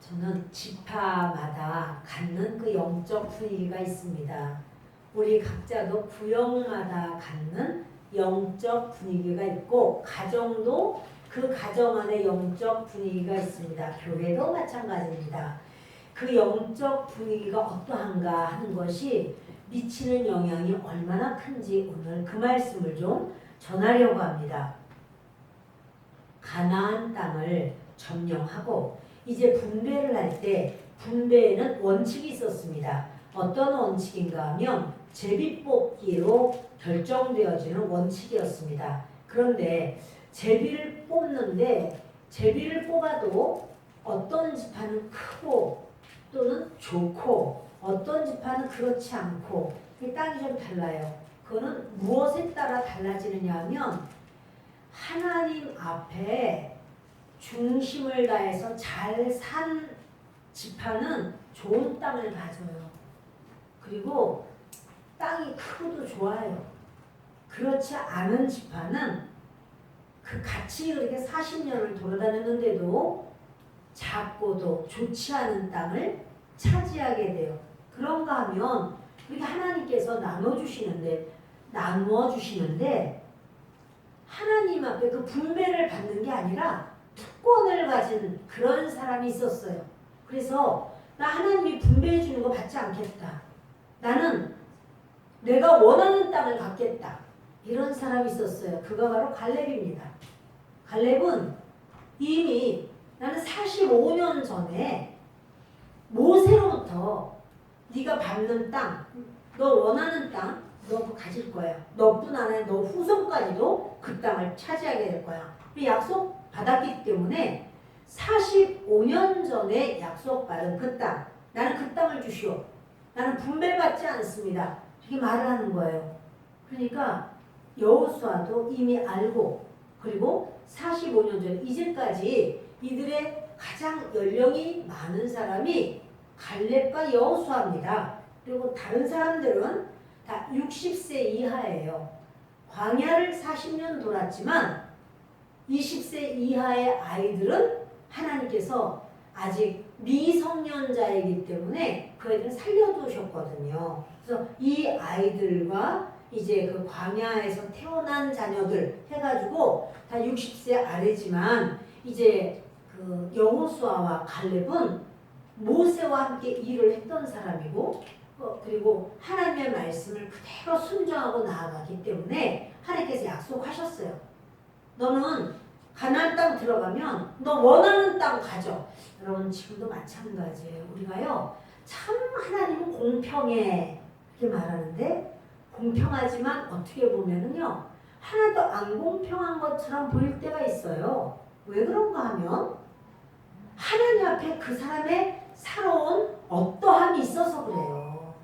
저는 지파마다 갖는 그 영적 분위기가 있습니다. 우리 각자도 구역마다 갖는 영적 분위기가 있고 가정도 그 가정 안에 영적 분위기가 있습니다. 교회도 마찬가지입니다. 그 영적 분위기가 어떠한가 하는 것이 미치는 영향이 얼마나 큰지 오늘 그 말씀을 좀 전하려고 합니다. 가나안 땅을 점령하고 이제 분배를 할 때 분배에는 원칙이 있었습니다. 어떤 원칙인가 하면 제비 뽑기로 결정되어지는 원칙이었습니다. 그런데 제비를 뽑는데 제비를 뽑아도 어떤 지파는 크고 또는 좋고 어떤 지파는 그렇지 않고 이 땅이 좀 달라요. 그거는 무엇에 따라 달라지느냐 하면 하나님 앞에 중심을 다해서 잘 산 지파는 좋은 땅을 가져요. 그리고 땅이 크고도 좋아요. 그렇지 않은 지파는 그 같이 그렇게 40년을 돌아다녔는데도 작고도 좋지 않은 땅을 차지하게 돼요. 그런가 하면 이렇게 하나님께서 나눠주시는데 하나님 앞에 그 분배를 받는 게 아니라 특권을 가진 그런 사람이 있었어요. 그래서 나 하나님이 분배해 주는 거 받지 않겠다. 나는 내가 원하는 땅을 갖겠다. 이런 사람이 있었어요. 그가 바로 갈렙입니다. 갈렙은 이미 나는 45년 전에 모세로부터 네가 받는 땅, 너 원하는 땅, 너 그거 가질 거야. 너뿐 아니라 너 후손까지도 그 땅을 차지하게 될 거야. 약속 받았기 때문에 45년 전에 약속받은 그 땅, 나는 그 땅을 주시오. 나는 분배받지 않습니다. 이렇게 말을 하는 거예요. 그러니까 여호수아도 이미 알고 그리고 45년 전 이제까지 이들의 가장 연령이 많은 사람이 갈렙과 여호수아입니다. 그리고 다른 사람들은 다 60세 이하예요. 광야를 40년 돌았지만 20세 이하의 아이들은 하나님께서 아직 미성년자이기 때문에 그 아이들은 살려두셨거든요. 그래서 이 아이들과 이제 그 광야에서 태어난 자녀들 해가지고 다 60세 아래지만 이제 그 여호수아와 갈렙은 모세와 함께 일을 했던 사람이고 그리고 하나님의 말씀을 그대로 순종하고 나아가기 때문에 하나님께서 약속하셨어요. 너는 가나안 땅 들어가면 너 원하는 땅 가져. 여러분 지금도 마찬가지예요. 우리가요 참 하나님은 공평해 이렇게 말하는데 공평하지만 어떻게 보면은요 하나도 안 공평한 것처럼 보일 때가 있어요. 왜 그런가 하면 하나님 앞에 그 사람의 살아온 어떠함이 있어서 그래요.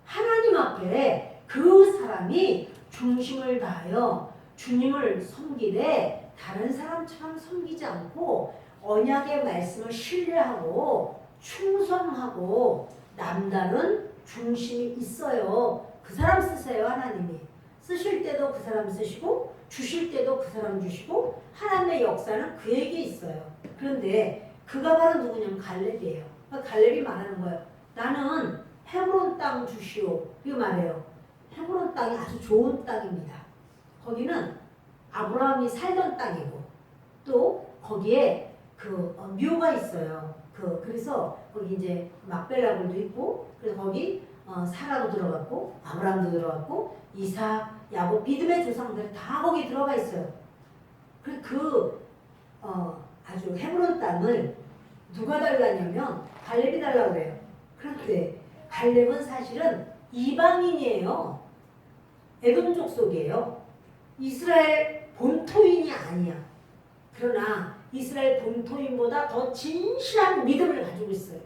하나님 앞에 그 사람이 중심을 다하여 주님을 섬기되 다른 사람처럼 섬기지 않고 언약의 말씀을 신뢰하고 충성하고 남다른 중심이 있어요. 그 사람 쓰세요. 하나님이 쓰실 때도 그 사람 쓰시고 주실 때도 그 사람 주시고 하나님의 역사는 그에게 있어요. 그런데 그가 바로 누구냐면 갈렙이에요. 갈렙이 말하는 거예요. 나는 헤브론 땅 주시오. 이거 말해요. 헤브론 땅이 아주 좋은 땅입니다. 거기는 아브라함이 살던 땅이고 또 거기에 그 묘가 있어요. 그래서 거기 이제 막벨라굴도 있고 그래서 거기 사라도 들어갔고 아브라함도 들어갔고 이삭, 야곱 믿음의 조상들이 다 거기 들어가 있어요. 아주 헤브론 땅을 누가 달라냐면 갈렙이 달라고 그래요. 그런데 갈렙은 사실은 이방인이에요. 에돔 족속이에요. 이스라엘 본토인이 아니야. 그러나 이스라엘 본토인보다 더 진실한 믿음을 가지고 있어요.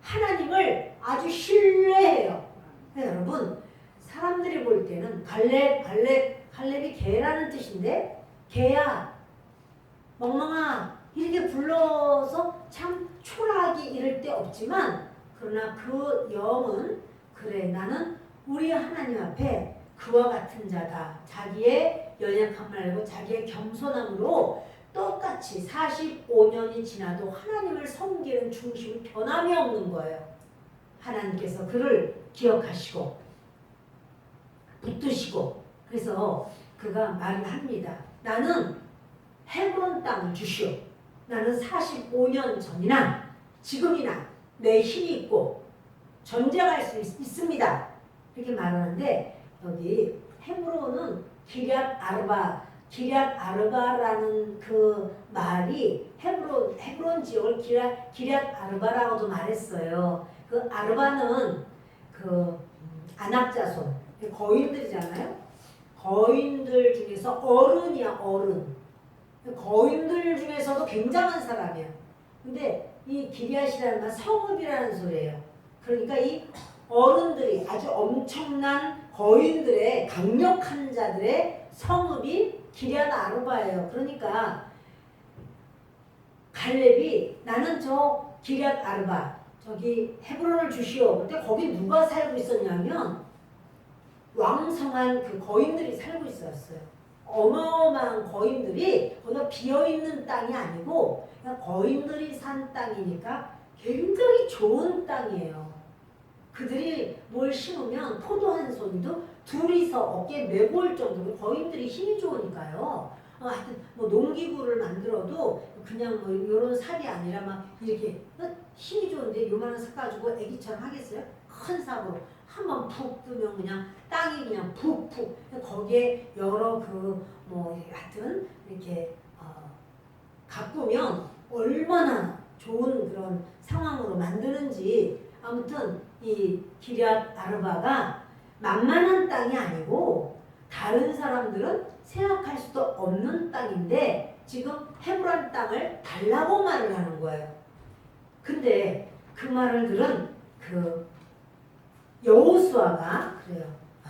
하나님을 아주 신뢰해요. 여러분 사람들이 볼 때는 갈렙이 개라는 뜻인데 개야 멍멍아 이렇게 불러서 참 초라하기 이럴 데 없지만 그러나 그 영은 그래 나는 우리 하나님 앞에 그와 같은 자다. 자기의 연약함을 알고 자기의 겸손함으로 똑같이 45년이 지나도 하나님을 섬기는 중심이 변함이 없는 거예요. 하나님께서 그를 기억하시고 붙드시고 그래서 그가 말을 합니다. 나는 헤브론 땅을 주시오. 나는 45년 전이나 지금이나 내 힘이 있고 전쟁할 수 있습니다. 이렇게 말하는데 여기 헤브론은 기럇 아르바라는 그 말이 헤브론 지역을 기럇 아르바라고도 말했어요. 그 아르바는 그 안악자손 거인들이잖아요. 거인들 중에서 어른이야 어른. 거인들 중에서도 굉장한 사람이야. 근데 이 기럇이라는 말 성읍이라는 소리예요. 그러니까 이 어른들이 아주 엄청난 거인들의 강력한 자들의 성읍이 기럇 아르바예요. 그러니까 갈렙이 나는 저 기럇 아르바 저기 헤브론을 주시오. 근데 거기 누가 살고 있었냐면 왕성한 그 거인들이 살고 있었어요. 어마어마한 거인들이 거기가 비어있는 땅이 아니고 그냥 거인들이 산 땅이니까 굉장히 좋은 땅이에요. 그들이 뭘 심으면 포도 한 송이도 둘이서 어깨에 메고 올 정도로 거인들이 힘이 좋으니까요. 하여튼 뭐 농기구를 만들어도 그냥 뭐 이런 삽이 아니라 막 이렇게 힘이 좋은데 요만한 삽 가지고 애기처럼 하겠어요? 큰 삽으로 한번 푹 뜨면 그냥 땅이 그냥 푹푹 거기에 여러 그 뭐 하여튼 이렇게 가꾸면 얼마나 좋은 그런 상황으로 만드는지 아무튼 이 기럇 아르바가 만만한 땅이 아니고 다른 사람들은 생각할 수도 없는 땅인데 지금 헤브론 땅을 달라고 말을 하는 거예요. 근데 그 말을 들은 그 여호수아가 그래요.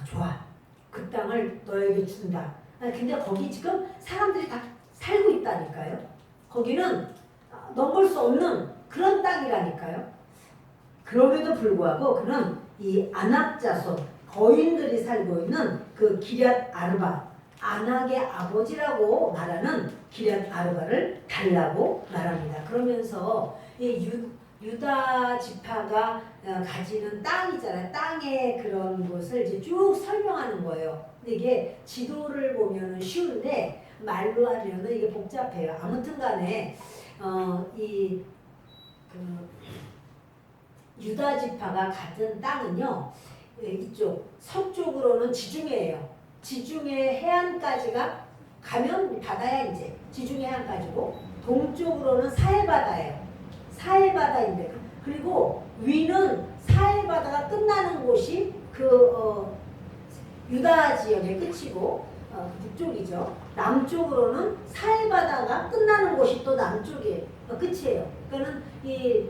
좋아. 그 땅을 너에게 준다. 근데 거기 지금 사람들이 다 살고 있다니까요. 거기는 넘을 수 없는 그런 땅이라니까요. 그럼에도 불구하고 그는 이 안악자손 거인들이 살고 있는 그 기럇 아르바 안악의 아버지라고 말하는 기럇 아르바를 달라고 말합니다. 그러면서 이 유다 지파가 가지는 땅이잖아요. 땅의 그런 것을 이제 쭉 설명하는 거예요. 근데 이게 지도를 보면 쉬운데 말로 하려면 이게 복잡해요. 아무튼 간에 유다 지파가 가진 땅은요. 이쪽 서쪽으로는 지중해예요. 지중해 해안까지가 가면 바다야 이제. 지중해 해안까지고 동쪽으로는 사해바다예요. 사해바다인데 그리고 위는 사해바다가 끝나는 곳이 유다 지역의 끝이고 북쪽이죠. 남쪽으로는 사해바다가 끝나는 곳이 또 남쪽이에요. 끝이에요. 그러니까는 이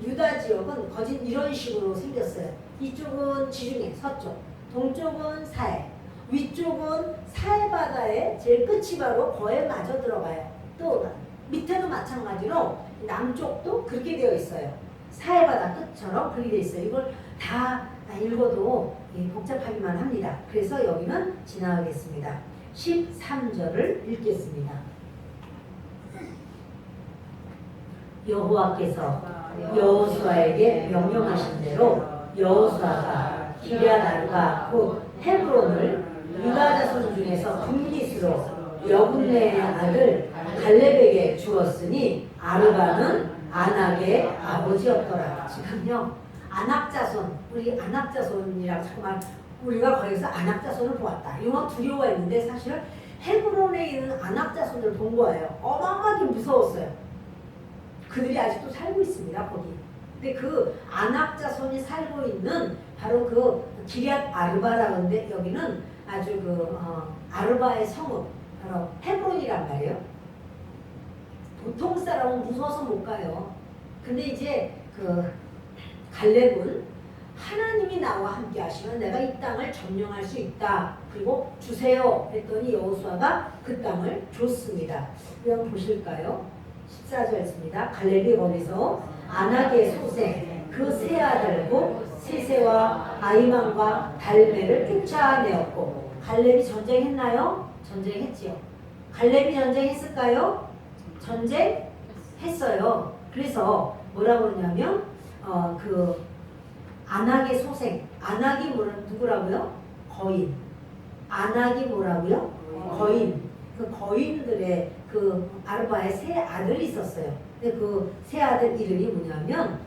유다 지역은 거진 이런 식으로 생겼어요. 이쪽은 지중해 서쪽, 동쪽은 사해, 위쪽은 사해바다의 제일 끝이 바로 거에 마저 들어가요. 또 밑에도 마찬가지로 남쪽도 그렇게 되어 있어요. 사해바다 끝처럼 그렇게 되어 있어요. 이걸 다 읽어도 복잡하기만 합니다. 그래서 여기는 지나가겠습니다. 13절을 읽겠습니다. 여호와께서 여호수아에게 명령하신 대로 여호수아가 기럇 아르바 곧 헤브론을 유다 자손 중에서 분깃으로 여분네의 아들 갈렙에게 주었으니 아르바는 안악의 아버지였더라. 지금요 안악자손 우리 안악자손이라고 자꾸만 우리가 거기서 안악자손을 보았다. 이거 두려워했는데 사실 헤브론에 있는 안악자손을 본 거예요. 어마어마하게 무서웠어요. 그들이 아직도 살고 있습니다. 거기. 근데 그 안악자손이 살고 있는 바로 그 기럇 아르바라고 하는데 여기는 아주 아르바의 성읍 바로 헤브론이란 말이에요. 보통 사람은 무서워서 못 가요. 근데 이제 그 갈렙은 하나님이 나와 함께 하시면 내가 이 땅을 점령할 수 있다. 그리고 주세요 했더니 여호수아가 그 땅을 줬습니다. 한번 보실까요? 14절입니다. 갈렙이 거기서 안악의 소생 그 세 아들 곧 세세와 아이만과 달메를 쫓아내었고 갈렙이 전쟁했나요? 전쟁했지요. 갈렙이 전쟁했을까요? 전쟁했어요. 그래서 뭐라고 그러냐면 그 안악의 소생, 안악이 누구라고요? 거인. 안악이 뭐라고요? 거인. 그 거인들의 그 아르바의 세 아들이 있었어요. 근데 그 세 아들 이름이 뭐냐면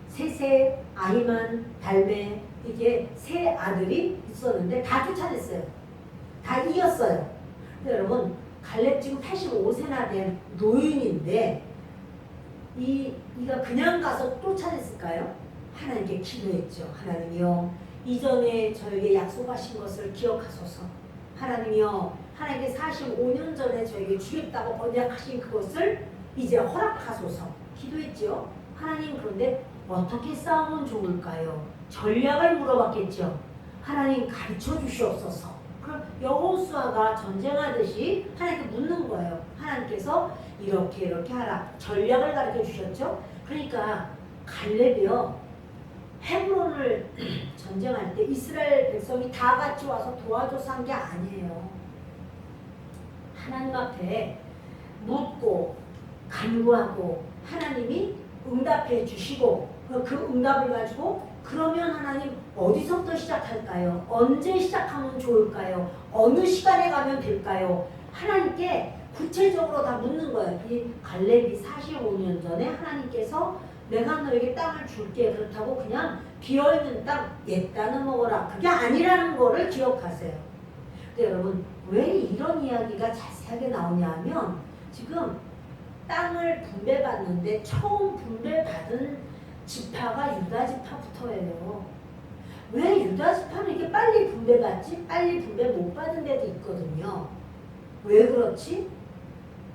세세, 아히만, 달메 이게 세 아들이 있었는데 다 쫓아냈어요. 다 이겼어요. 근데 여러분 갈렙 지금 85세나 된 노인인데 이가 그냥 가서 쫓아냈을까요? 하나님께 기도했죠. 하나님이요, 이전에 저에게 약속하신 것을 기억하소서. 하나님이요, 하나님께 45년 전에 저에게 주겠다고 언약하신 그것을 이제 허락하소서. 기도했죠. 하나님, 그런데 어떻게 싸우면 좋을까요? 전략을 물어봤겠죠. 하나님 가르쳐 주시옵소서. 그럼 여호수아가 전쟁하듯이 하나님께 묻는 거예요. 하나님께서 이렇게 하라. 전략을 가르쳐 주셨죠. 그러니까 갈렙이요, 헤브론을 전쟁할 때 이스라엘 백성이 다 같이 와서 도와줘서 한 게 아니에요. 하나님 앞에 묻고 간구하고 하나님이 응답해 주시고 그 응답을 가지고 그러면 하나님 어디서부터 시작할까요? 언제 시작하면 좋을까요? 어느 시간에 가면 될까요? 하나님께 구체적으로 다 묻는 거예요. 이 갈렙이 45년 전에 하나님께서 내가 너에게 땅을 줄게, 그렇다고 그냥 비어있는 땅 옛 땅을 먹어라, 그게 아니라는 거를 기억하세요. 근데 여러분 왜 이런 이야기가 자세하게 나오냐 하면 지금 땅을 분배받는데 처음 분배받은 지파가 유다 지파부터예요. 왜 유다 지파는 이렇게 빨리 분배받지? 빨리 분배 못 받은 데도 있거든요. 왜 그렇지?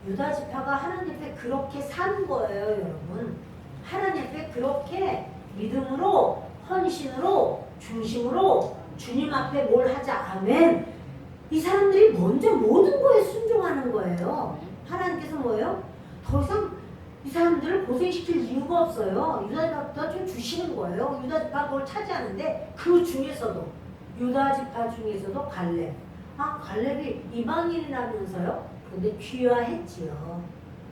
유다 지파가 하나님 앞에 그렇게 산 거예요, 여러분. 하나님 앞에 그렇게 믿음으로, 헌신으로, 중심으로 주님 앞에 뭘 하자. 아멘. 이 사람들이 먼저 모든 거에 순종하는 거예요. 하나님께서 뭐예요? 더 이상 이 사람들을 고생시킬 이유가 없어요. 유다지파 좀 주시는 거예요. 유다지파 그걸 차지하는데 그 중에서도 유다지파 중에서도 갈렙. 갈렙이 이방인이라면서요. 그런데 귀화했지요.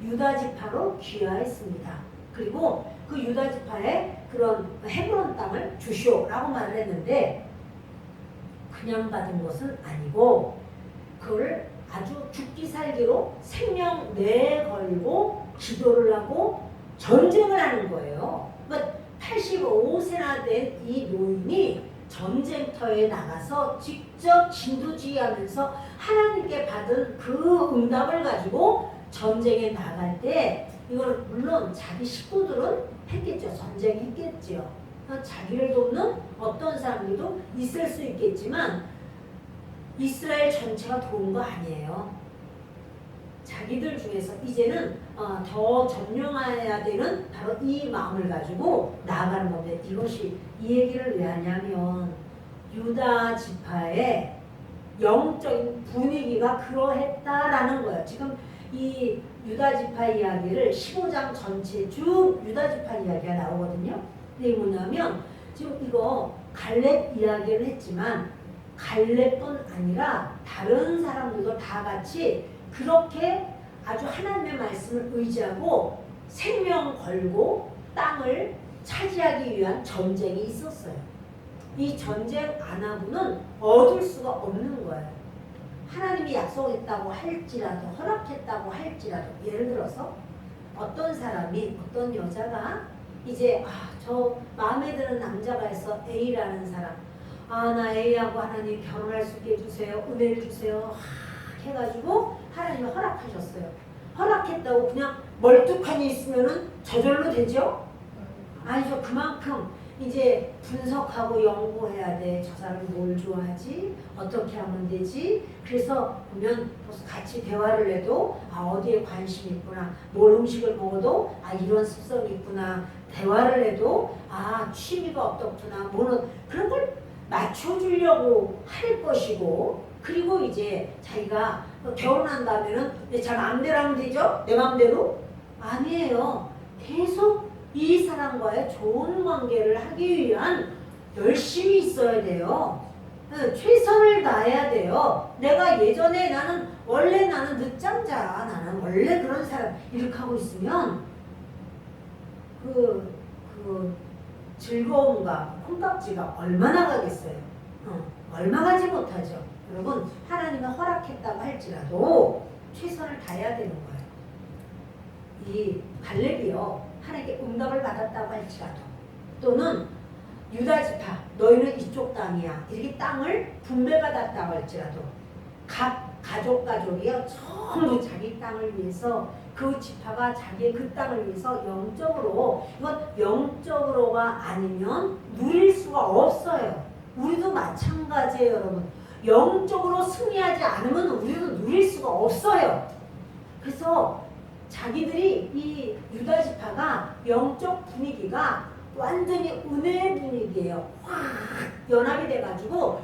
유다지파로 귀화했습니다. 그리고 그 유다지파에 그런 헤브론 땅을 주시오라고 말을 했는데 그냥 받은 것은 아니고 그걸 아주 죽기 살기로 생명 내걸고 기도를 하고 전쟁을 하는 거예요. 그러니까 85세나 된 이 노인이 전쟁터에 나가서 직접 진두지휘하면서 하나님께 받은 그 응답을 가지고 전쟁에 나갈 때 이걸 물론 자기 식구들은 했겠죠. 전쟁했겠죠. 자기를 돕는 어떤 사람들도 있을 수 있겠지만 이스라엘 전체가 도운 거 아니에요. 자기들 중에서 이제는 더 점령해야 되는 바로 이 마음을 가지고 나아가는 건데 이것이 이 얘기를 왜 하냐면 유다 지파의 영적인 분위기가 그러했다라는 거예요. 지금 이 유다 지파 이야기를 15장 전체 쭉 유다 지파 이야기가 나오거든요. 근데 이게 뭐냐면 지금 이거 갈렙 이야기를 했지만 갈렙뿐 아니라 다른 사람들도 다 같이 그렇게 아주 하나님의 말씀을 의지하고 생명 걸고 땅을 차지하기 위한 전쟁이 있었어요. 이 전쟁 안 하고는 얻을 수가 없는 거예요. 하나님이 약속했다고 할지라도 허락했다고 할지라도 예를 들어서 어떤 사람이 어떤 여자가 이제 저 마음에 드는 남자가 있어 A라는 사람 나 A하고 하나님 결혼할 수 있게 해주세요. 은혜를 주세요. 해가지고 하나님이 허락하셨어요. 허락했다고 그냥 멀뚝하니 있으면은 저절로 되죠? 아니죠. 그만큼 이제 분석하고 연구해야 돼. 저 사람이 뭘 좋아하지? 어떻게 하면 되지? 그래서 보면 같이 대화를 해도 어디에 관심이 있구나. 뭘 음식을 먹어도 이런 습성이 있구나. 대화를 해도 취미가 어떻구나. 뭐는 그런 걸 맞춰주려고 할 것이고 그리고 이제 자기가 결혼한 다음에는 제 마음대로 하면 되죠? 내 마음대로? 아니에요. 계속 이 사람과의 좋은 관계를 하기 위한 열심히 있어야 돼요. 최선을 다해야 돼요. 내가 예전에 나는 원래 나는 늦잠자, 나는 원래 그런 사람 이렇게 하고 있으면 그 즐거움과 콩깍지가 얼마나 가겠어요. 얼마 가지 못하죠. 여러분 하나님이 허락했다고 할지라도 최선을 다해야 되는 거예요. 이 갈렙이요 하나님께 응답을 받았다고 할지라도 또는 유다 지파 너희는 이쪽 땅이야 이렇게 땅을 분배받았다고 할지라도 각 가족이요 전부 자기 땅을 위해서 그 지파가 자기의 그 땅을 위해서 영적으로 이건 영적으로가 아니면 누릴 수가 없어요. 우리도 마찬가지예요, 여러분. 영적으로 승리하지 않으면 우리도 누릴 수가 없어요. 그래서 자기들이 이 유다 지파가 영적 분위기가 완전히 은혜의 분위기예요. 확 연합이 돼가지고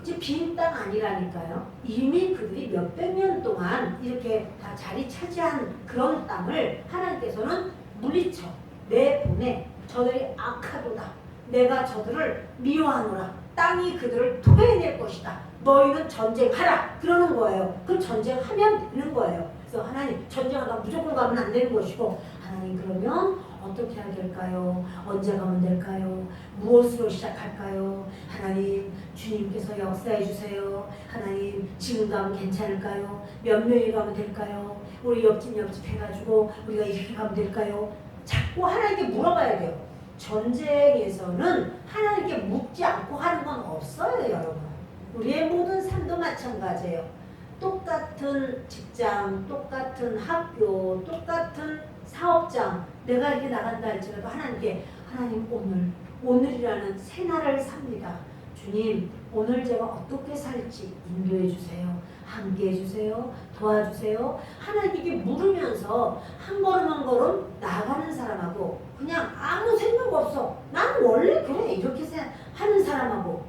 이제 빈 땅 아니라니까요. 이미 그들이 몇백 년 동안 이렇게 다 자리 차지한 그런 땅을 하나님께서는 물리쳐 내보내 저들이 악하도다. 내가 저들을 미워하노라. 땅이 그들을 토해낼 것이다. 너희는 전쟁하라. 그러는 거예요. 그럼 전쟁하면 되는 거예요. 그래서 하나님 전쟁하다 무조건 가면 안 되는 것이고 하나님 그러면 어떻게 해야 될까요? 언제 가면 될까요? 무엇으로 시작할까요? 하나님 주님께서 역사해 주세요. 하나님 지금 가면 괜찮을까요? 몇 명이 가면 될까요? 우리 옆집 해가지고 우리가 이렇게 가면 될까요? 자꾸 하나님께 물어봐야 돼요. 전쟁에서는 하나님께 묻지 않고 하는 건 없어요, 여러분. 우리의 모든 삶도 마찬가지예요. 똑같은 직장, 똑같은 학교, 똑같은 사업장 내가 이렇게 나간다 할지라도 하나님께 하나님 오늘이라는 새날을 삽니다. 주님 오늘 제가 어떻게 살지 인도해 주세요. 함께 해주세요. 도와주세요. 하나님께 물으면서 한 걸음 한 걸음 나아가는 사람하고 그냥 아무 생각 없어. 난 원래 그래 이렇게 하는 사람하고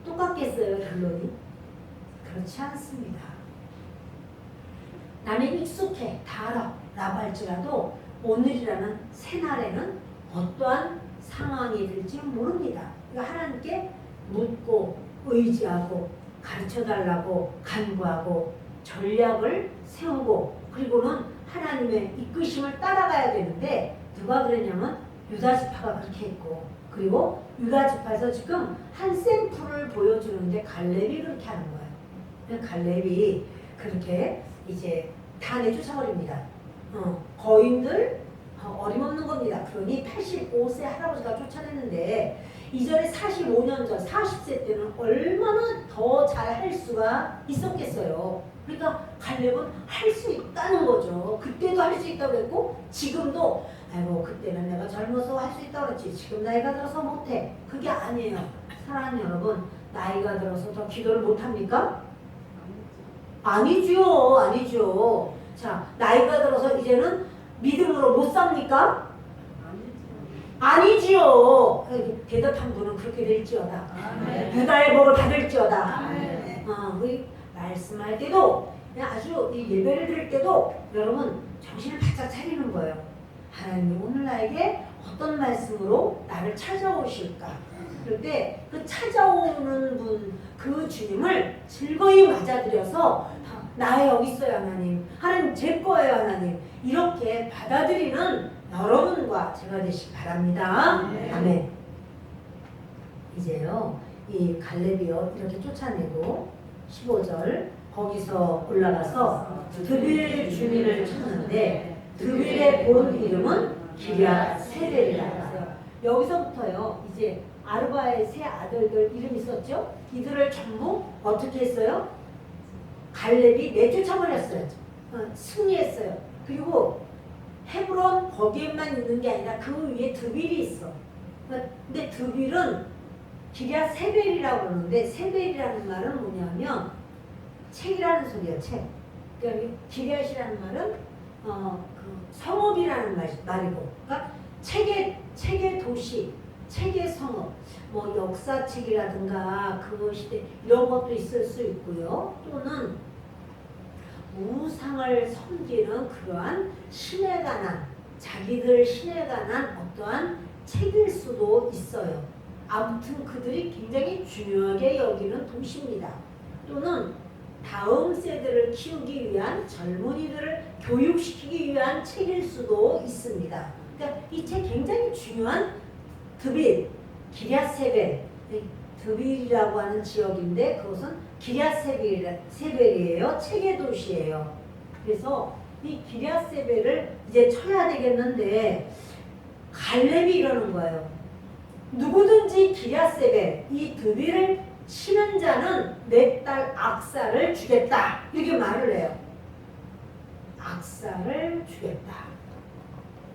똑같겠어요, 결론이? 그렇지 않습니다. 나는 익숙해, 다 알아 라고 할지라도 오늘이라는 새날에는 어떠한 상황이 될지 모릅니다. 그러니까 하나님께 묻고 의지하고 가르쳐달라고 간구하고 전략을 세우고 그리고는 하나님의 이끄심을 따라가야 되는데 누가 그랬냐면 유다 지파가 그렇게 했고 그리고 유다 지파에서 지금 한 샘플을 보여주는데 갈렙이 그렇게 하는 거예요. 갈렙이 그렇게 이제 다 내쫓아버립니다. 거인들 어림없는 겁니다. 그러니 85세 할아버지가 쫓아냈는데 이전에 45년 전 40세 때는 얼마나 더 잘 할 수가 있었겠어요. 그러니까 갈렙은 할 수 있다는 거죠. 그때도 할 수 있다고 했고 지금도 아이고 그때는 내가 젊어서 할 수 있다고 그랬지 지금 나이가 들어서 못해. 그게 아니에요. 사랑하는 여러분 나이가 들어서 더 기도를 못합니까? 아니죠. 아니죠. 자 나이가 들어서 이제는 믿음으로 못 삽니까? 아니지요. 대답한 분은 그렇게 될지어다. 유다의 복을 받을지어다. 우리 말씀할 때도 그냥 아주 이 예배를 드릴 때도 여러분 정신을 바짝 차리는 거예요. 하나님이 오늘 나에게 어떤 말씀으로 나를 찾아오실까? 그럴 때 그 찾아오는 분, 그 주님을 즐거이 맞아들여서 나 여기 있어요 하나님. 하나님 제 거예요 하나님. 이렇게 받아들이는 여러분과 제가 되시기 바랍니다. 네. 아멘. 이제요 이 갈렙이요 이렇게 쫓아내고 15절 거기서 올라가서 드빌 주민을 찾는데 드빌의 본 이름은 기럇 세벨이라고 하세요. 여기서부터요 이제 아르바의 세 아들들 이름 있었죠? 이들을 전부 어떻게 했어요? 갈렙이 내쫓아버렸어요. 승리했어요. 그리고 헤브론 거기에만 있는 게 아니라 그 위에 드빌이 있어. 근데 드빌은 기럇 세벨이라고 그러는데 세벨이라는 말은 뭐냐면 책이라는 소리예요. 책. 그러니까 기럇이라는 말은 그 성읍이라는 말이고, 그러니까 책의 도시, 책의 성읍, 뭐 역사책이라든가 그 시대 이런 것도 있을 수 있고요. 또는 우상을 섬기는 그러한 신에 관한 자기들 신에 관한 어떠한 책일 수도 있어요. 아무튼 그들이 굉장히 중요하게 여기는 도시입니다. 또는 다음 세대를 키우기 위한 젊은이들을 교육시키기 위한 책일 수도 있습니다. 그러니까 이 책 굉장히 중요한 드빌, 기랴세벨, 드빌이라고 하는 지역인데 그것은 기랴세벨이에요. 책의 도시예요. 그래서 이 기랴세벨을 이제 쳐야 되겠는데 갈렙이 이러는 거예요. 누구든지 기랴세벨, 이 드빌을 치는 자는 내 딸 악사를 주겠다. 이렇게 말을 해요. 악사를 주겠다.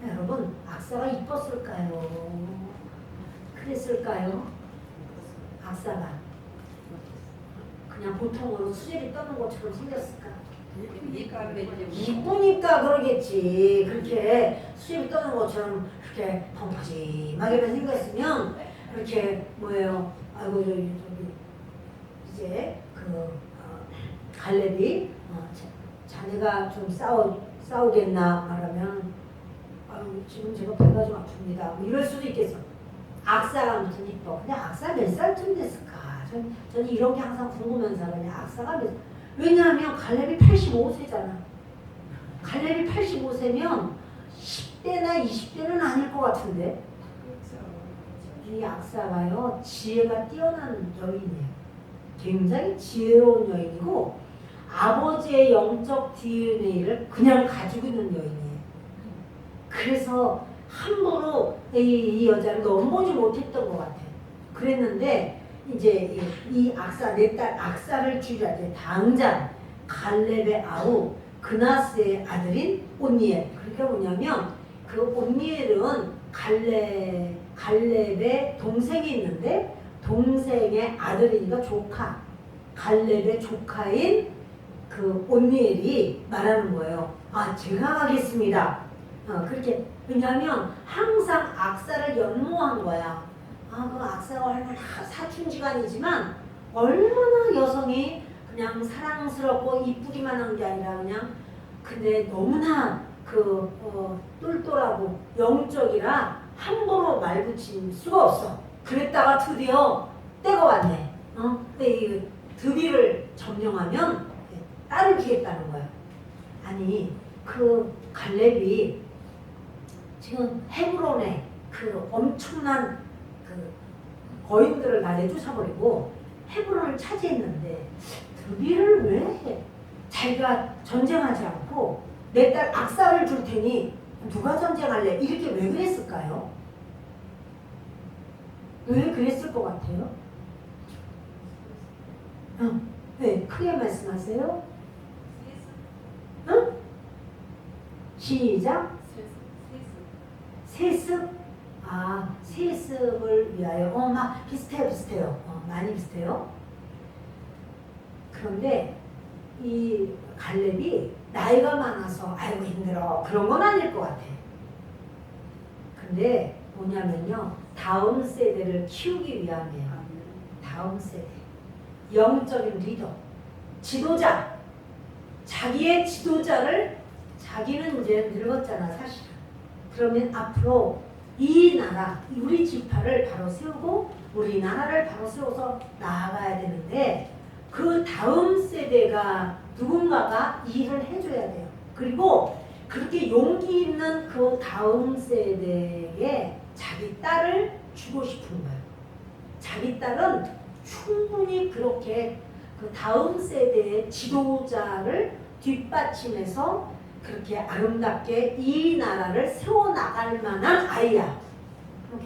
여러분, 악사가 이뻤을까요? 그랬을까요? 악사가 그냥 보통으로 수제비 떠는 것처럼 생겼을까? 이쁘니까 그러겠지. 그렇게 수제비 떠는 것처럼 그렇게 펑퍼짐하게만 생겼으면 그렇게 뭐예요? 아이고 저기 이제 갈렙이 자네가 좀 싸우겠나 말하면 아유 지금 제가 배가 좀 아픕니다. 뭐 이럴 수도 있겠어. 악사가 무슨 이뻐. 근데 악사 몇 살쯤 됐을까? 저는 이런 게 항상 궁금한 사람이야. 악사가 몇 살? 왜냐하면 갈렙이 85세잖아. 갈렙이 85세면 10대나 20대는 아닐 것 같은데. 이 악사가요 지혜가 뛰어난 여인이에요. 굉장히 지혜로운 여인이고 아버지의 영적 DNA를 그냥 가지고 있는 여인이에요. 그래서 함부로 이 여자를 넘보지 못했던 것 같아요. 그랬는데 이제 이 악사, 내 딸 악사를 주자. 당장 갈렙의 아우 그나스의 아들인 온니엘. 그러니까 뭐냐면 그 온니엘은 갈렙의 동생이 있는데 동생의 아들이니까 조카, 갈렙의 조카인 그 온니엘이 말하는 거예요. 아, 제가 가겠습니다. 그렇게. 왜냐하면 항상 악사를 연모한 거야. 그 악사가 얼마나 사춘지간이지만 얼마나 여성이 그냥 사랑스럽고 이쁘기만 한 게 아니라 그냥 근데 너무나 똘똘하고 영적이라 함부로 말 붙일 수가 없어. 그랬다가 드디어 때가 왔네. 근데 이 드빌을 점령하면 딸을 주겠다는 거야. 아니 그 갈렙이 지금 헤브론에 그 엄청난 그 거인들을 다 내쫓아버리고 헤브론을 차지했는데 드빌을 왜 해? 자기가 전쟁하지 않고 내 딸 악사를 줄 테니 누가 전쟁할래? 이렇게 왜 그랬을까요? 왜 그랬을 것 같아요? 네, 크게 말씀하세요. 응? 시작. 세습? 세습을 위하여. 막 비슷해요. 많이 비슷해요. 그런데 이 갈렙이 나이가 많아서 아이고 힘들어 그런 건 아닐 것 같아. 근데 뭐냐면요. 다음 세대를 키우기 위함이에요. 다음 세대. 영적인 리더. 지도자. 자기의 지도자를 자기는 이제 늙었잖아 사실. 그러면 앞으로 이 나라, 우리 지파를 바로 세우고 우리나라를 바로 세워서 나아가야 되는데 그 다음 세대가 누군가가 일을 해줘야 돼요. 그리고 그렇게 용기 있는 그 다음 세대에 자기 딸을 주고 싶은 거예요. 자기 딸은 충분히 그렇게 그 다음 세대의 지도자를 뒷받침해서 그렇게 아름답게 이 나라를 세워나갈 만한 아이야.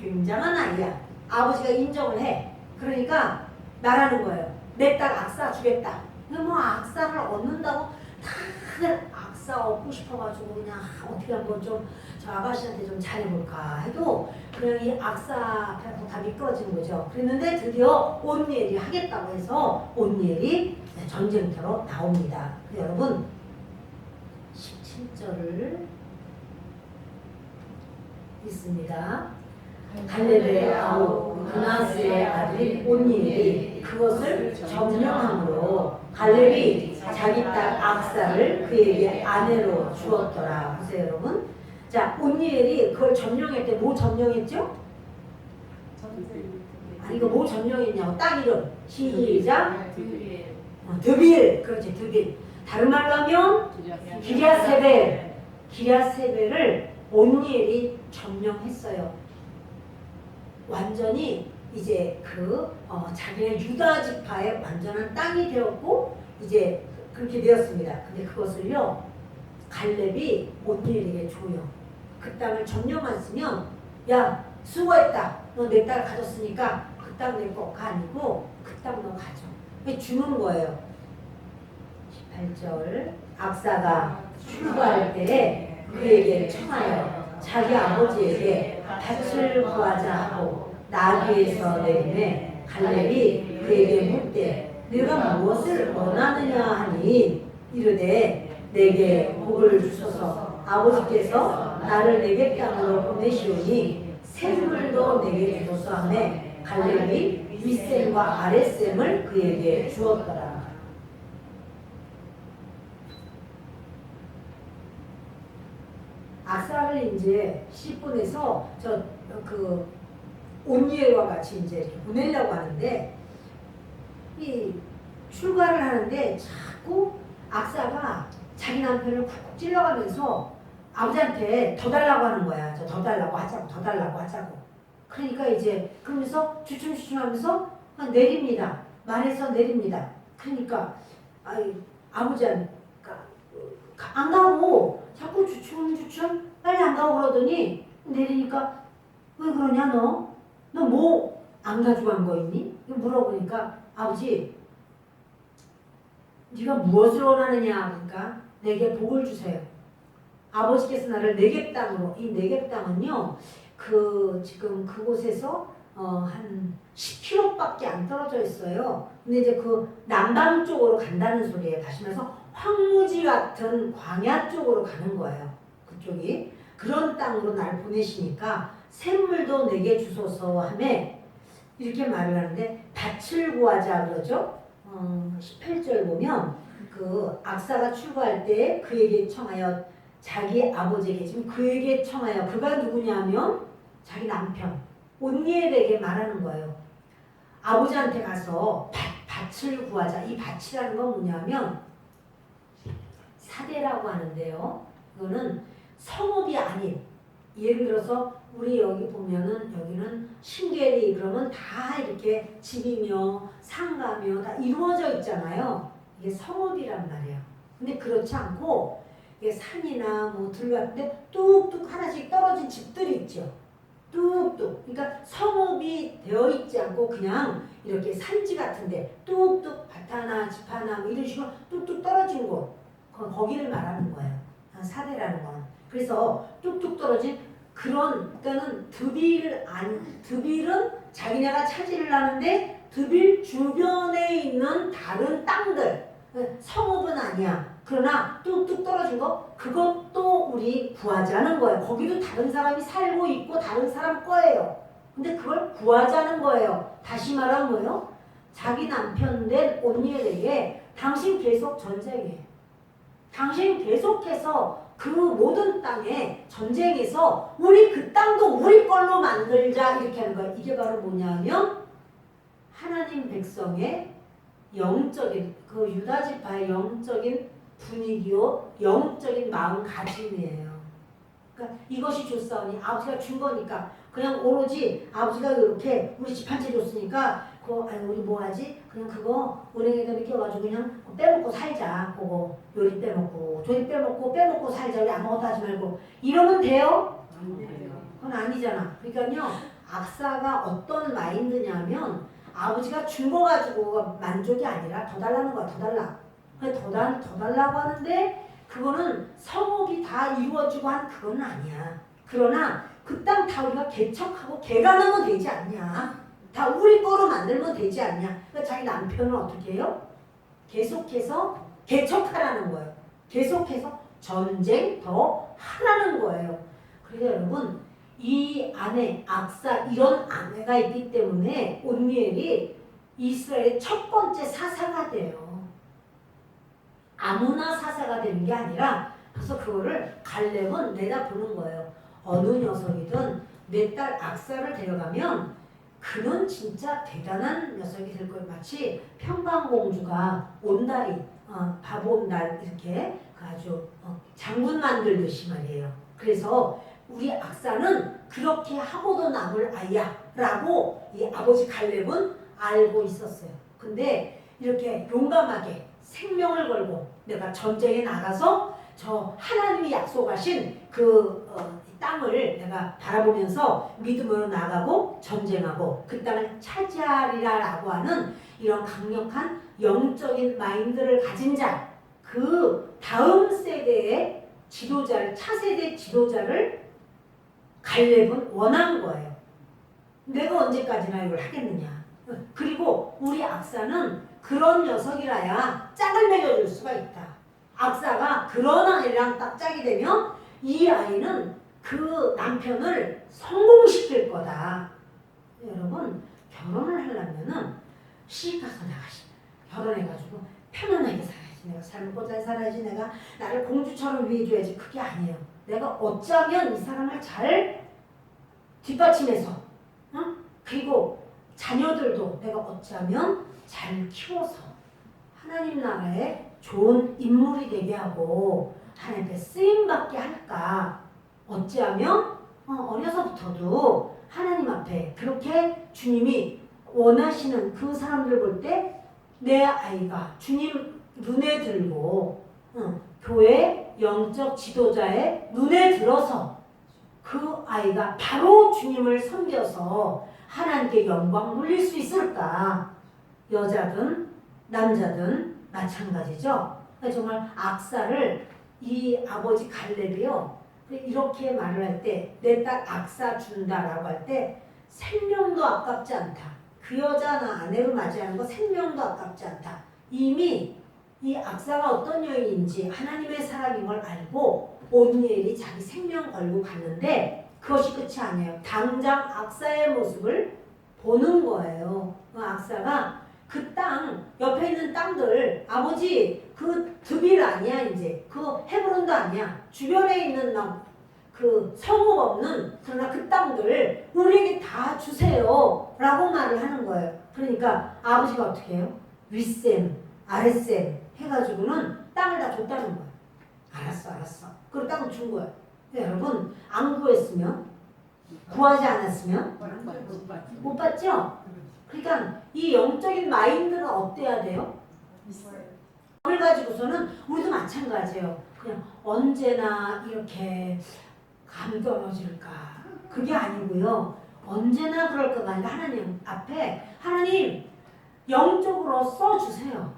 굉장한 아이야. 아버지가 인정을 해. 그러니까 말하는 거예요. 내 딸 악사 주겠다. 근데 뭐 악사를 얻는다고 다들 악사 얻고 싶어가지고 그냥 어떻게 한번 좀 저 아가씨한테 좀 잘해볼까 해도 그냥 이 악사 앞에 다 미끄러지는 거죠. 그랬는데 드디어 온니엘이 하겠다고 해서 온니엘이 전쟁터로 나옵니다. 여러분 17절을 있습니다. 갈렙의 아우 그나스의 아들인 온니엘이 그것을 점령함으로 갈렙이 자기 딸 악사를 그에게 아내로 주었더라. 보세요 여러분. 자, 온니엘이 그걸 점령할 때 뭐 점령했죠? 이거 뭐 점령했냐고. 딸 이름 시작. 드빌, 그렇지, 드빌. 다른 말로 하면 기랴세벨, 기랴세벨을 온니엘이 점령했어요. 완전히 이제 자기네 유다 지파의 완전한 땅이 되었고 이제 그렇게 되었습니다. 근데 그것을요 갈렙이 온니엘에게 줘요. 그 땅을 점령했으면 야 수고했다. 너 내 딸 가졌으니까 그 땅 내 거가 아니고 그 땅 너 가져. 주는 거예요. 18절 악사가 출가할 때에 그에게 청하여 자기 아버지에게 밭을 구하자 하고 나귀에서 내리매 갈렙이 그에게 묻되 네가 무엇을 원하느냐 하니 이르되 내게 복을 주소서 아버지께서 나를 내게 땅으로 보내시오니 샘물도 내게 주소서 하매 갈렙이 윗샘과 아랫샘을 그에게 주었더라. 악사를 이제 시분해서 온니엘과 같이 이제 보내려고 하는데 이 출가를 하는데 자꾸 악사가 자기 남편을 쿡쿡 찔러가면서 아버지한테 더 달라고 하는 거야. 저 더 달라고 하자고, 더 달라고 하자고. 그러니까 이제 그러면서 주춤주춤하면서 내립니다. 말해서 내립니다. 그러니까 아버지가 안 가고 자꾸 주춤주춤 빨리 안 가고 그러더니 내리니까 왜 그러냐 너 뭐 안 가져간 거 있니? 물어보니까 아버지 네가 무엇을 원하느냐 그러니까 내게 복을 주세요. 아버지께서 나를 네겝 땅으로 이 네겝 땅은요 지금 그곳에서 한 10km밖에 안 떨어져 있어요. 근데 이제 그 남방 쪽으로 간다는 소리예요. 다시 말해서 황무지 같은 광야 쪽으로 가는 거예요. 그쪽이 그런 땅으로 날 보내시니까 샘물도 내게 주소서 하며 이렇게 말을 하는데 밭을 구하자 그러죠. 18절 보면 그 악사가 출가할 때 그에게 청하여 자기 아버지에게 지금 그에게 청하여 그가 누구냐면 자기 남편 온니엘에게 말하는 거예요. 아버지한테 가서 밭을 구하자. 이 밭이라는 건 뭐냐면 사대라고 하는데요. 이거는 성읍이 아닌 예를 들어서 우리 여기 보면은 여기는 신계리 그러면 다 이렇게 집이며 상가며 다 이루어져 있잖아요. 이게 성읍이란 말이에요. 근데 그렇지 않고 이게 산이나 뭐 들 같은데 뚝뚝 하나씩 떨어진 집들이 있죠. 뚝뚝. 그러니까 성읍이 되어 있지 않고 그냥 이렇게 산지 같은데 뚝뚝 밭 하나 집 하나 뭐 이런 식으로 뚝뚝 떨어진 곳. 거기를 말하는 거예요. 사대라는 건. 그래서 뚝뚝 떨어진 그러니까는 드빌은 자기네가 차지를 하는데 드빌 주변에 있는 다른 땅들 성읍은 아니야. 그러나 뚝뚝 떨어진 거 그것도 우리 구하자는 거예요. 거기도 다른 사람이 살고 있고 다른 사람 거예요. 근데 그걸 구하자는 거예요. 다시 말하면 뭐예요? 자기 남편 된 온니엘에게 당신 계속 전쟁해. 당신 계속해서 그 모든 땅에 전쟁에서 우리 그 땅도 우리 걸로 만들자 이렇게 하는 거예요. 이게 바로 뭐냐면 하나님 백성의 영적인 그 유다 지파의 영적인 분위기요 영적인 마음가짐이에요. 그러니까 이것이 좋사오니 아버지가 준 거니까 그냥 오로지 아버지가 이렇게 우리 집 한 채 줬으니까 우리 뭐하지? 그냥 그거 은행에다 맡겨가지고 그냥 빼먹고 살자. 그거 요리 빼먹고 조리 빼먹고 살자. 우리 아무것도 하지 말고 이러면 돼요? 그건 아니잖아. 그러니까요 악사가 어떤 마인드냐면 아버지가 준 거 가지고 만족이 아니라 더 달라는 거야. 더 달라. 더 달라고 하는데 그거는 성읍이 다 이루어지고 한 그건 아니야. 그러나 그 땅 다 우리가 개척하고 개간하면 되지 않냐. 다 우리 거로 만들면 되지 않냐. 그러니까 자기 남편은 어떻게 해요? 계속해서 개척하라는 거예요. 계속해서 전쟁 더 하라는 거예요. 그래서 여러분 이 아내 악사 이런 아내가 있기 때문에 온니엘이 이스라엘의 첫 번째 사사가 돼요. 아무나 사사가 되는 게 아니라 그래서 그거를 갈렙은 내다보는 거예요. 어느 녀석이든 내 딸 악사를 데려가면 그는 진짜 대단한 녀석이 될 거예요. 마치 평강공주가 온다리, 밥 온달 이렇게 아주 장군 만들듯이 말이에요. 그래서 우리 악사는 그렇게 하고도 남을 아이야 라고 이 아버지 갈렙은 알고 있었어요. 근데 이렇게 용감하게 생명을 걸고 내가 전쟁에 나가서 저 하나님이 약속하신 그 땅을 내가 바라보면서 믿음으로 나가고 전쟁하고 그 땅을 차지하리라 라고 하는 이런 강력한 영적인 마인드를 가진 자, 그 다음 세대의 지도자를, 차세대 지도자를 갈렙은 원한 거예요. 내가 언제까지나 이걸 하겠느냐. 그리고 우리 악사는 그런 녀석이라야 짝을 매겨줄 수가 있다. 악사가 그런 아이랑 딱 짝이 되면 이 아이는 그 남편을 성공시킬 거다. 여러분, 결혼을 하려면은 시집가서 나가시. 결혼해가지고 편안하게 살아야지. 내가 삶을 잘 살아야지. 내가 나를 공주처럼 위해줘야지. 그게 아니에요. 내가 어쩌면 이 사람을 잘 뒷받침해서, 그리고 자녀들도 내가 어쩌면 잘 키워서 하나님 나라에 좋은 인물이 되게 하고 하나님께 쓰임받게 할까. 어찌하면 어려서부터도 하나님 앞에 그렇게 주님이 원하시는 그 사람들 볼 때 내 아이가 주님 눈에 들고 교회 영적 지도자의 눈에 들어서 그 아이가 바로 주님을 섬겨서 하나님께 영광 돌릴 수 있을까. 여자든 남자든 마찬가지죠. 정말 악사를 이 아버지 갈렙이요 이렇게 말을 할 때 내 딸 악사 준다라고 할 때 생명도 아깝지 않다. 그 여자나 아내로 맞이하는 거 생명도 아깝지 않다. 이미 이 악사가 어떤 여인인지 하나님의 사람인 걸 알고 오니엘이 자기 생명 걸고 갔는데 그것이 끝이 아니에요. 당장 악사의 모습을 보는 거예요. 그 악사가 그 땅 옆에 있는 땅들 아버지 그 드빌 아니야 이제 그 헤브론도 아니야 주변에 있는 그 성읍 없는 그러나 그 땅들 우리에게 다 주세요 라고 말을 하는 거예요. 그러니까 아버지가 어떻게 해요? 윗셈 아랫셈 해가지고는 땅을 다 줬다는 거예요. 알았어 그리고 땅을 준 거예요. 여러분 안 구했으면 구하지 않았으면 못 받죠? 그러니까 이 영적인 마인드는 어때야 돼요? 그걸 가지고서는 우리도 마찬가지예요. 그냥 언제나 이렇게 감 떨어질까? 그게 아니고요. 언제나 그럴 거가 아니라 하나님 앞에 하나님 영적으로 써주세요.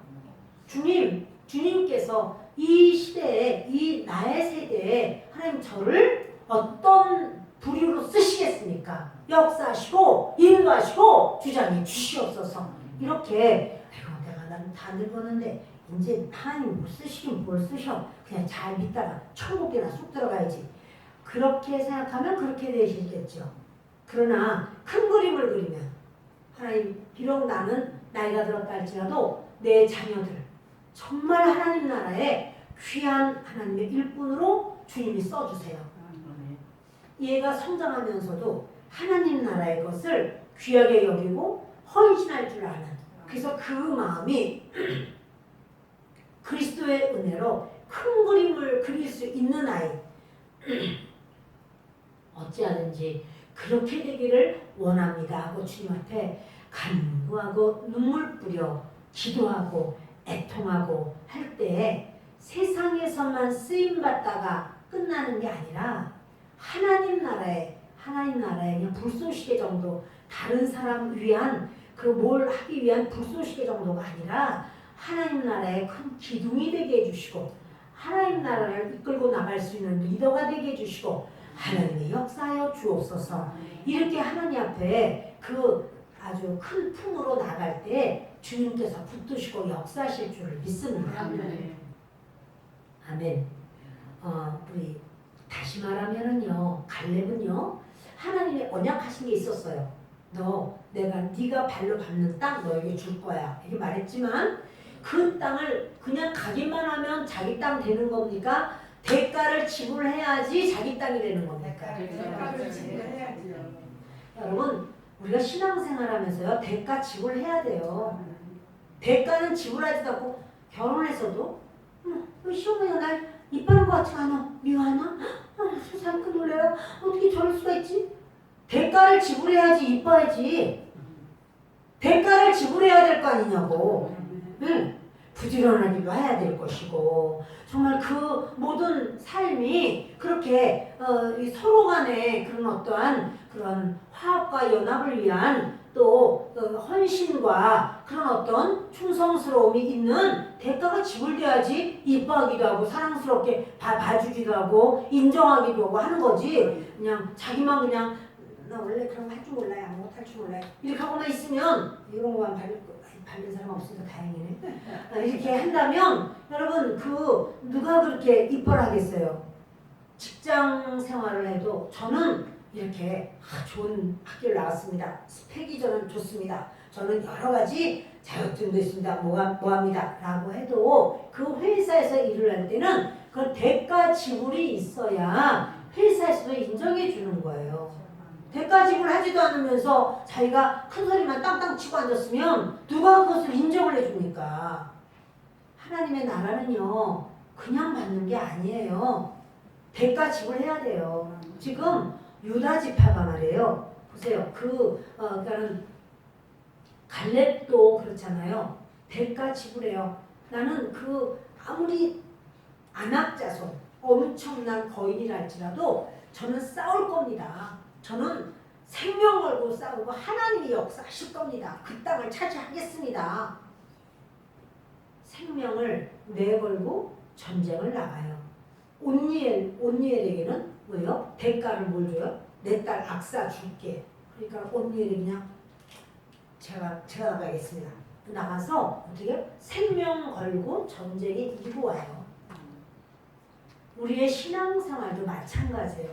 주님께서 이 시대에 이 나의 세대에 하나님 저를 어떤 부류로 쓰시겠습니까? 역사하시고 인도하시고 주장해 주시옵소서. 이렇게 내가 나는 다 늙었는데 이제 하나님 뭘 쓰시긴 뭘 쓰셔. 그냥 잘 믿다가 천국이나 쑥 들어가야지. 그렇게 생각하면 그렇게 되시겠죠. 그러나 큰 그림을 그리면 하나님 비록 나는 나이가 들었다 할지라도 내 자녀들 정말 하나님 나라에 귀한 하나님의 일꾼으로 주님이 써주세요. 얘가 성장하면서도 하나님 나라의 것을 귀하게 여기고 헌신할 줄 아는 그래서 그 마음이 그리스도의 은혜로 큰 그림을 그릴 수 있는 아이 어찌하든지 그렇게 되기를 원합니다 하고 주님 앞에 간구하고 눈물 뿌려 기도하고 애통하고 할 때 세상에서만 쓰임받다가 끝나는 게 아니라 하나님 나라에 그냥 불쏘시개 정도 다른 사람 위한 그 뭘 하기 위한 불쏘시개 정도가 아니라 하나님 나라의 큰 기둥이 되게 해주시고 하나님 나라를 이끌고 나갈 수 있는 리더가 되게 해주시고 하나님의 역사하여 주옵소서. 이렇게 하나님 앞에 그 아주 큰 품으로 나갈 때 주님께서 붙드시고 역사하실 줄을 믿습니다. 아멘. 우리 다시 말하면은요, 갈렙은요, 하나님의 언약하신 게 있었어요. 네가 발로 밟는 땅 너에게 줄 거야. 이렇게 말했지만 그 땅을 그냥 가기만 하면 자기 땅 되는 겁니까? 대가를 지불해야지 자기 땅이 되는 겁니까? 대가를 지불해야지요. 여러분, 우리가 신앙생활하면서요 대가 지불해야 돼요. 대가는 지불하지도 않고 결혼해서도 시어머니가 날 이뻐하는 것 같지 않아? 미워하나? 세상 그 놀래라. 어떻게 저럴 수가 있지? 대가를 지불해야지 이뻐야지. 대가를 지불해야 될 거 아니냐고. 응. 부지런하기도 해야 될 것이고 정말 그 모든 삶이 그렇게 이 서로 간에 그런 어떠한 그런 화합과 연합을 위한 또 헌신과 그런 어떤 충성스러움이 있는 대가가 지불돼야지 이뻐하기도 하고 사랑스럽게 봐주기도 하고 인정하기도 하고 하는 거지. 그냥 자기만 그냥 나 원래 그런 거 할 줄 몰라요. 아무것도 할 줄 몰라요. 이렇게 하고만 있으면 이런 거만 받는 사람 없으니까 다행이네. 이렇게 한다면 여러분 그 누가 그렇게 이뻐를 하겠어요. 직장 생활을 해도 저는 이렇게 좋은 학교를 나왔습니다. 스펙이 저는 좋습니다. 저는 여러 가지 자격증도 있습니다. 뭐합니다. 라고 해도 그 회사에서 일을 할 때는 그 대가 지불이 있어야 회사에서도 인정해 주는 거예요. 대가 지불하지도 않으면서 자기가 큰 소리만 땅땅 치고 앉았으면 누가 그것을 인정을 해줍니까? 하나님의 나라는요 그냥 받는 게 아니에요. 대가 지불해야 돼요. 지금 유다 지파가 말이에요. 보세요. 그러니까는 갈렙도 그렇잖아요. 대가 지불해요. 나는 아무리 안악자손 엄청난 거인이라 할지라도 저는 싸울 겁니다. 저는 생명 걸고 싸우고 하나님이 역사하실 겁니다. 그 땅을 차지하겠습니다. 생명을 내걸고 전쟁을 나가요. 온니엘에게는 뭐예요? 대가를 뭘 줘요? 내 딸 악사 줄게. 그러니까 온니엘이 그냥 제가 나가겠습니다. 나가서 어떻게 생명 걸고 전쟁에 이루고 와요. 우리의 신앙생활도 마찬가지예요.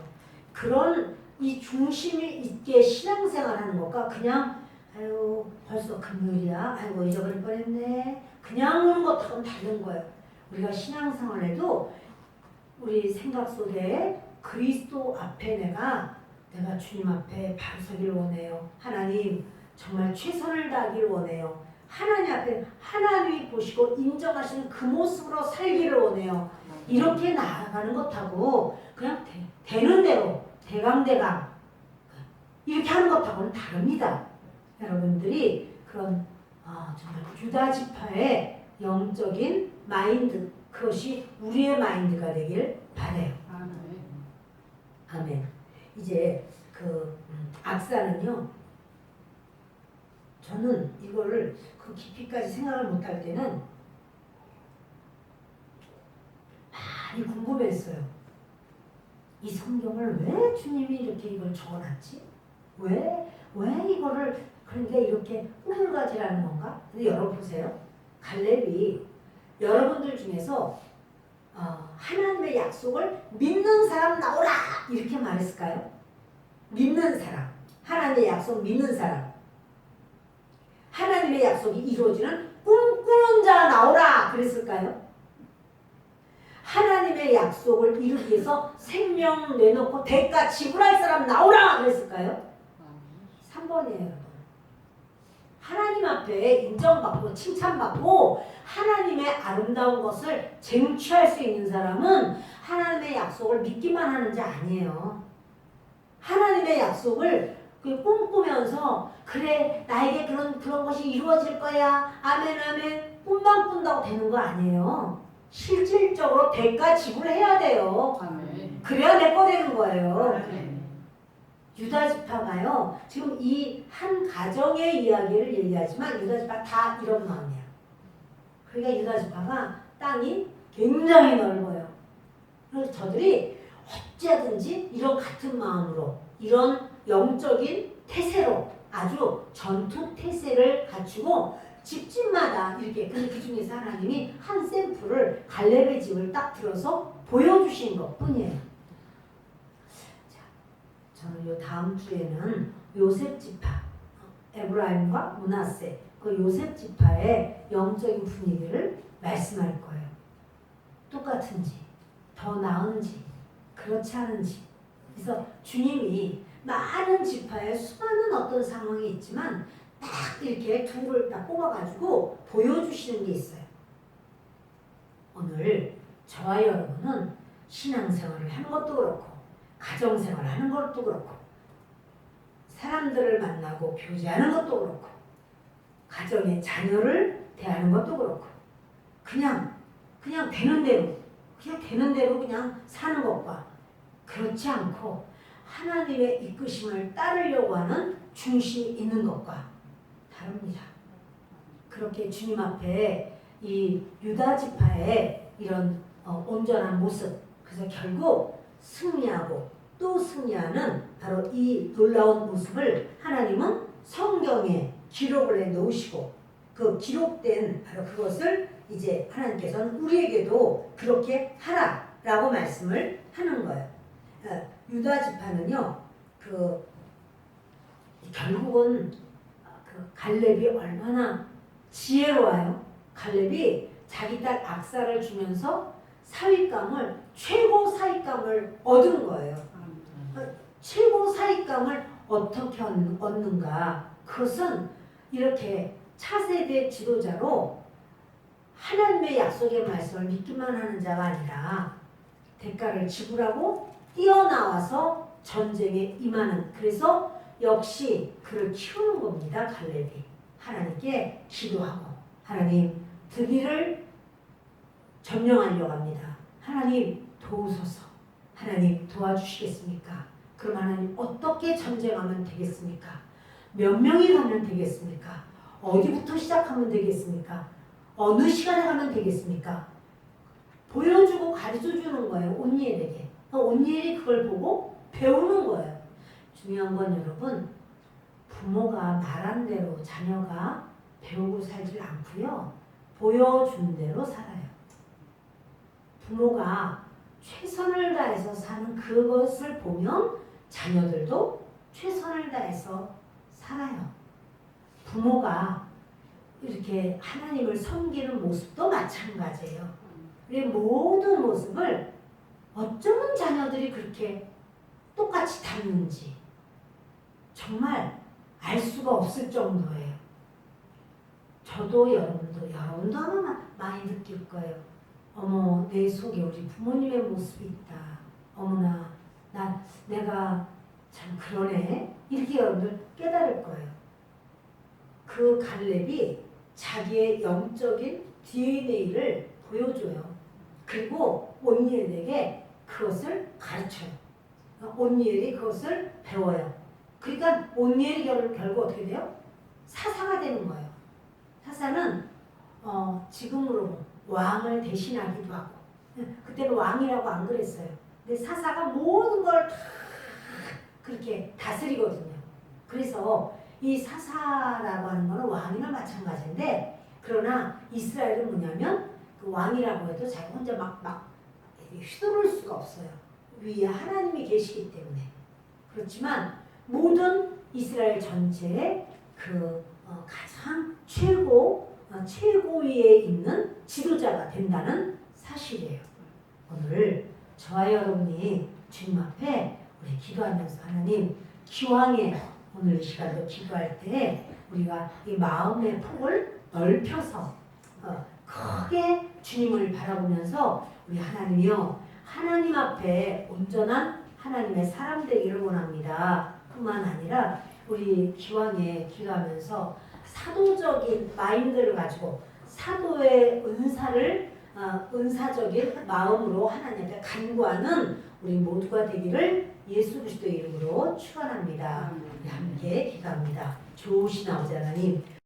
그런 이 중심이 있게 신앙생활하는 것과 그냥 아유 벌써 금요일이야. 아이고 잊어버릴 뻔했네. 그냥 오는 것하고는 다른 거예요. 우리가 신앙생활에도 우리 생각 속에 그리스도 앞에 내가 주님 앞에 바로 서기를 원해요. 하나님 정말 최선을 다하기를 원해요. 하나님 앞에 하나님이 보시고 인정하시는 그 모습으로 살기를 원해요. 이렇게 나아가는 것하고 그냥 되는 대로 대강대강 이렇게 하는 것하고는 다릅니다. 여러분들이 그런 정말 유다 지파의 영적인 마인드 그것이 우리의 마인드가 되길 바라요. 아멘. 이제 악사는요. 저는 이거를 그 깊이까지 생각을 못할 때는 많이 궁금했어요. 이 성경을 왜 주님이 이렇게 이걸 적어놨지? 왜 이거를 그러니까 이렇게 꾸물가지라는 건가? 근데 여러분 보세요. 갈렙이 여러분들 중에서 하나님의 약속을 믿는 사람 나오라 이렇게 말했을까요? 믿는 사람, 하나님의 약속 믿는 사람, 하나님의 약속이 이루어지는 꿈꾸는 자 나오라 그랬을까요? 하나님의 약속을 이루기 위해서 생명 내놓고 대가 지불할 사람 나오라 그랬을까요? 3번이에요. 여러분. 하나님 앞에 인정받고 칭찬받고 하나님의 아름다운 것을 쟁취할 수 있는 사람은 하나님의 약속을 믿기만 하는 자 아니에요. 하나님의 약속을 꿈꾸면서 그래 나에게 그런 것이 이루어질 거야 아멘 아멘 꿈만 꾼다고 되는 거 아니에요. 실질적으로 대가 지불해야 돼요. 아멘. 그래야 내 거 되는 거예요. 아멘. 유다 지파가요 지금 이 한 가정의 이야기를 얘기하지만 유다 지파 다 이런 마음이야. 그러니까 유다 지파가 땅이 굉장히 넓어요. 그래서 저들이 어찌하든지 이런 같은 마음으로 이런 영적인 태세로 아주 전투 태세를 갖추고 집집마다 이렇게 근데 그 중에서 하나님이 한 샘플을 갈렙의 집을 딱 들어서 보여주신 것 뿐이에요. 자, 저는 요 다음 주에는 요셉 지파 에브라임과 므낫세 그 요셉 지파의 영적인 분위기를 말씀할 거예요. 똑같은지 더 나은지 그렇지 않은지 그래서 주님이 많은 지파에 수많은 어떤 상황이 있지만 딱 이렇게 둘을 딱 뽑아가지고 보여주시는 게 있어요. 오늘 저와 여러분은 신앙생활을 하는 것도 그렇고 가정생활을 하는 것도 그렇고 사람들을 만나고 교제하는 것도 그렇고 가정의 자녀를 대하는 것도 그렇고 그냥 되는 대로 그냥 사는 것과 그렇지 않고 하나님의 이끄심을 따르려고 하는 중심이 있는 것과 다릅니다. 그렇게 주님 앞에 이 유다 지파의 이런 온전한 모습, 그래서 결국 승리하고 또 승리하는 바로 이 놀라운 모습을 하나님은 성경에 기록을 해 놓으시고 그 기록된 바로 그것을 이제 하나님께서는 우리에게도 그렇게 하라라고 말씀을 하는 거예요. 유다 지파는요, 결국은 갈렙이 얼마나 지혜로워요. 갈렙이 자기 딸 악사를 주면서 최고 사윗감을 얻은 거예요. 최고 사윗감을 어떻게 얻는가? 그것은 이렇게 차세대 지도자로 하나님의 약속의 말씀을 믿기만 하는 자가 아니라 대가를 지불하고 뛰어나와서 전쟁에 임하는, 그래서 역시 그를 키우는 겁니다. 갈렙이 하나님께 기도하고 하나님 드기를 점령하려고 합니다. 하나님 도우소서. 하나님 도와주시겠습니까? 그럼 하나님 어떻게 전쟁하면 되겠습니까? 몇 명이 가면 되겠습니까? 어디부터 시작하면 되겠습니까? 어느 시간에 가면 되겠습니까? 보여주고 가르쳐주는 거예요. 온니엘에게. 온니엘이 그걸 보고 배우는 거예요. 중요한 건 여러분, 부모가 말한 대로 자녀가 배우고 살질 않고요. 보여준 대로 살아요. 부모가 최선을 다해서 사는 그것을 보면 자녀들도 최선을 다해서 살아요. 부모가 이렇게 하나님을 섬기는 모습도 마찬가지예요. 우리 모든 모습을 어쩌면 자녀들이 그렇게 똑같이 닮는지 정말 알 수가 없을 정도예요. 저도 여러분도 아마 많이 느낄 거예요. 어머, 내 속에 우리 부모님의 모습이 있다. 어머나, 내가 참 그러네. 이렇게 여러분들 깨달을 거예요. 그 갈렙이 자기의 영적인 DNA를 보여줘요. 그리고 온니엘에게 그것을 가르쳐요. 온니엘이 그것을 배워요. 그러니까 온니엘이 결국 어떻게 돼요? 사사가 되는 거예요. 사사는 지금으로 왕을 대신하기도 하고, 그때는 왕이라고 안 그랬어요. 근데 사사가 모든 걸 다 그렇게 다스리거든요. 그래서 이 사사라고 하는 거는 왕이나 마찬가지인데, 그러나 이스라엘은 뭐냐면 그 왕이라고 해도 자기 혼자 막 휘두를 수가 없어요. 위에 하나님이 계시기 때문에. 그렇지만 모든 이스라엘 전체의 가장 최고위에 있는 지도자가 된다는 사실이에요. 오늘 저와 여러분이 주님 앞에 우리 기도하면서 하나님, 기왕에 오늘 이 시간도 기도할 때 우리가 이 마음의 폭을 넓혀서 크게 주님을 바라보면서 우리 하나님이요, 하나님 앞에 온전한 하나님의 사람 되기를 원합니다. 뿐만 아니라 우리 기왕에 기도하면서 사도적인 마인드를 가지고 사도의 은사적인 마음으로 하나님 앞에 간구하는 우리 모두가 되기를 예수 그리스도의 이름으로 축원합니다. 함께 기도합니다. 좋으신 아버지 하나님,